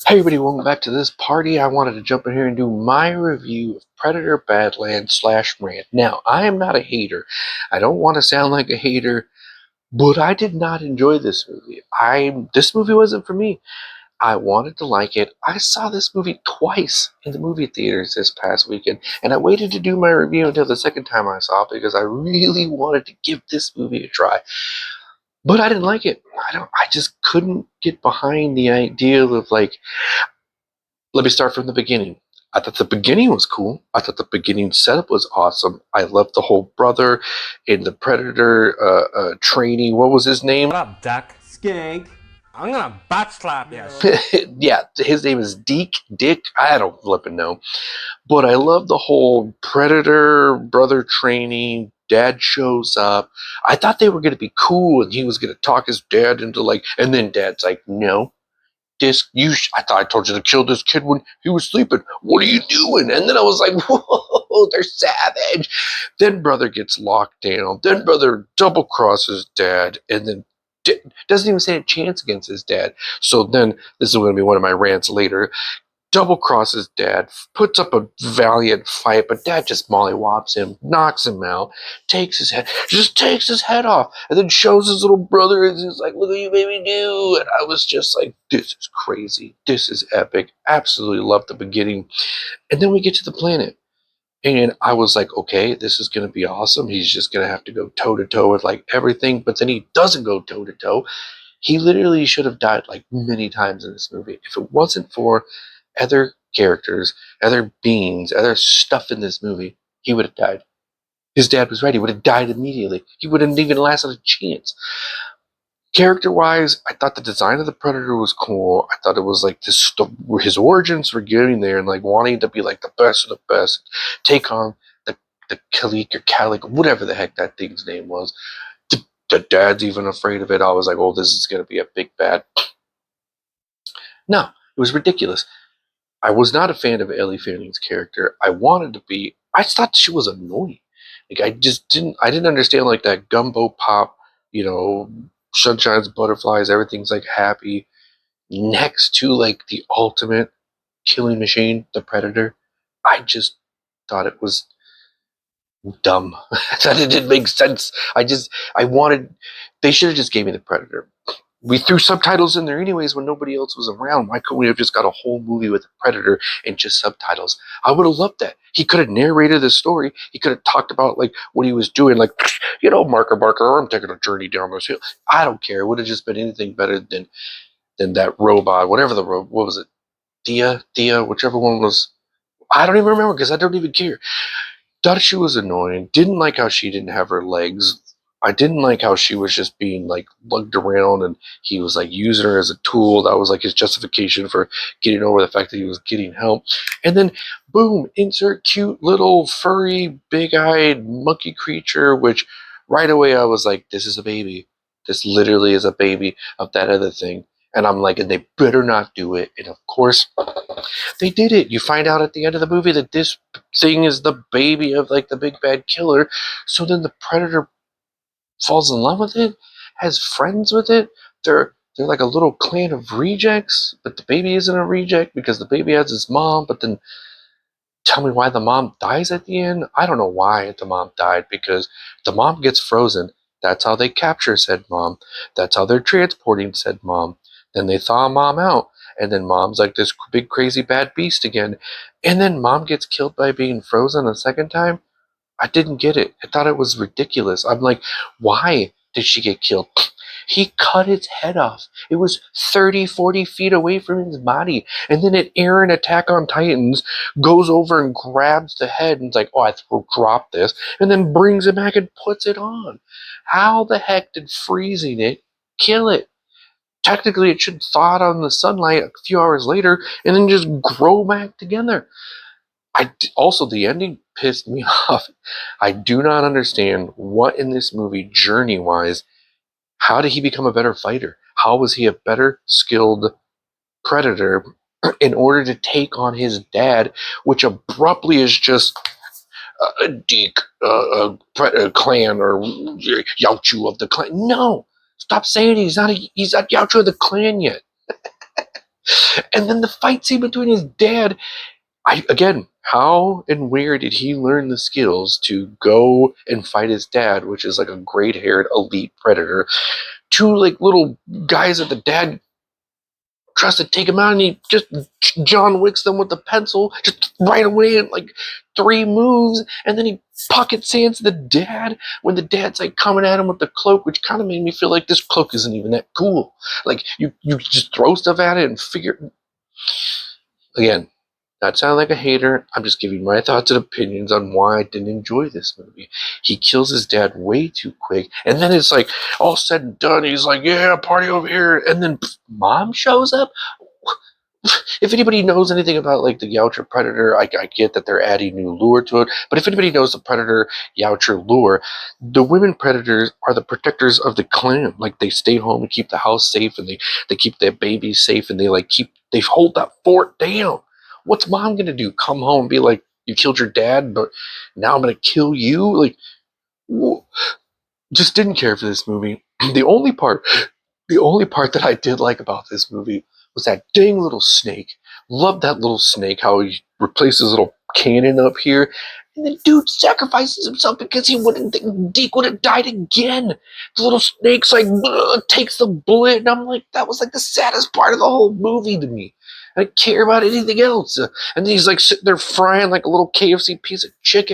Hey everybody, welcome back to this party. I wanted to jump in here and do my review of Predator Badlands / Rant. Now, I am not a hater. I don't want to sound like a hater, but I did not enjoy this movie. This movie wasn't for me. I wanted to like it. I saw this movie twice in the movie theaters this past weekend, and I waited to do my review until the second time I saw it because I really wanted to give this movie a try. But I didn't like it. I just couldn't get behind the idea of let me start from the beginning. I thought the beginning was cool. I thought the beginning setup was awesome. I loved the whole brother in the Predator trainee. What was his name? What up, Duck? Skank. I'm gonna butt slap you. Yeah, his name is Dick. I don't flipping know. But I love the whole Predator brother training. Dad shows up. I thought they were going to be cool and he was going to talk his dad into and then Dad's like, no, I thought I told you to kill this kid when he was sleeping. What are you doing? And then I was like, whoa, they're savage. Then brother gets locked down. Then brother double crosses dad and then doesn't even stand a chance against his dad. So then this is going to be one of my rants later. Double crosses dad, puts up a valiant fight, but dad just mollywops him, knocks him out, just takes his head off, and then shows his little brother and he's like, look what you made me do. And I was just like, this is crazy. This is epic. Absolutely love the beginning. And then we get to the planet. And I was like, okay, this is going to be awesome. He's just going to have to go toe to toe with everything. But then he doesn't go toe to toe. He literally should have died many times in this movie. If it wasn't for other characters, other beings, other stuff in this movie, he would have died. His dad was right. He would have died immediately. He wouldn't even lasted a chance. Character-wise, I thought the design of the Predator was cool. I thought it was his origins were getting there and wanting to be the best of the best, take on the Kalik or Kalik, whatever the heck that thing's name was. The dad's even afraid of it. I was like, oh, this is going to be a big bad. No, it was ridiculous. I was not a fan of Ellie Fanning's character. I wanted to be. I thought she was annoying. I just didn't. I didn't understand that gumbo pop. You know, sunshine's butterflies. Everything's happy. Next to the ultimate killing machine, the Predator. I just thought it was dumb. That it didn't make sense. I wanted. They should have just gave me the Predator. We threw subtitles in there anyways when nobody else was around. Why couldn't we have just got a whole movie with a Predator and just subtitles? I would have loved that. He could have narrated the story. He could have talked about what he was doing, marker, I'm taking a journey down this hill. I don't care. It would have just been anything better than that robot, whatever what was it? Dia, whichever one was. I don't even remember because I don't even care. Thought she was annoying. Didn't like how she didn't have her legs. I didn't like how she was just being lugged around and he was using her as a tool. That was his justification for getting over the fact that he was getting help. And then boom, insert cute little furry big-eyed monkey creature, which right away I was like, this is a baby. This literally is a baby of that other thing. And I'm like, and they better not do it. And of course, they did it. You find out at the end of the movie that this thing is the baby of the big bad killer. So then the Predator falls in love with it, has friends with it. They're like a little clan of rejects, but the baby isn't a reject because the baby has his mom. But then tell me why the mom dies at the end. I don't know why the mom died because the mom gets frozen. That's how they capture said mom. That's how they're transporting said mom. Then they thaw mom out, and then mom's like this big crazy bad beast again. And then mom gets killed by being frozen a second time. I didn't get it. I thought it was ridiculous. I'm like, why did she get killed? He cut its head off. It was 30, 40 feet away from his body. And then at Aaron Attack on Titans goes over and grabs the head and is like, oh, I will drop this. And then brings it back and puts it on. How the heck did freezing it kill it? Technically, it should thaw out on the sunlight a few hours later and then just grow back together. Also, the ending pissed me off. I do not understand what in this movie, journey wise, how did he become a better fighter? How was he a better skilled predator in order to take on his dad, which abruptly is just a Deke, a clan, or Yaochu of the clan? No, stop saying he's not Yaochu of the clan yet. And then the fight scene between his dad. Again, how and where did he learn the skills to go and fight his dad, which is like a gray-haired elite predator? Two like little guys that the dad tries to take him out, and he just John Wicks them with the pencil just right away in like 3 moves, and then he pocket sands the dad when the dad's like coming at him with the cloak, which kind of made me feel like this cloak isn't even that cool. Like you just throw stuff at it and figure. Again, not sound like a hater. I'm just giving my thoughts and opinions on why I didn't enjoy this movie. He kills his dad way too quick, and then it's like all said and done. He's like, "Yeah, party over here," and then mom shows up. If anybody knows anything about like the Yautja Predator, I get that they're adding new lure to it. But if anybody knows the Predator Yautja lure, the women predators are the protectors of the clan. Like they stay home and keep the house safe, and they keep their babies safe, and they hold that fort down. What's mom gonna do? Come home and be like, "You killed your dad, but now I'm gonna kill you"? Like, just didn't care for this movie. The only part the only part that I did like about this movie was that dang little snake. Loved that little snake, how he replaced his little cannon up here. And the dude sacrifices himself because he wouldn't Deke would have died again. The little snake's like takes the bullet, and I'm like, that was like the saddest part of the whole movie to me. I didn't care about anything else. And then he's like sitting there frying like a little KFC piece of chicken.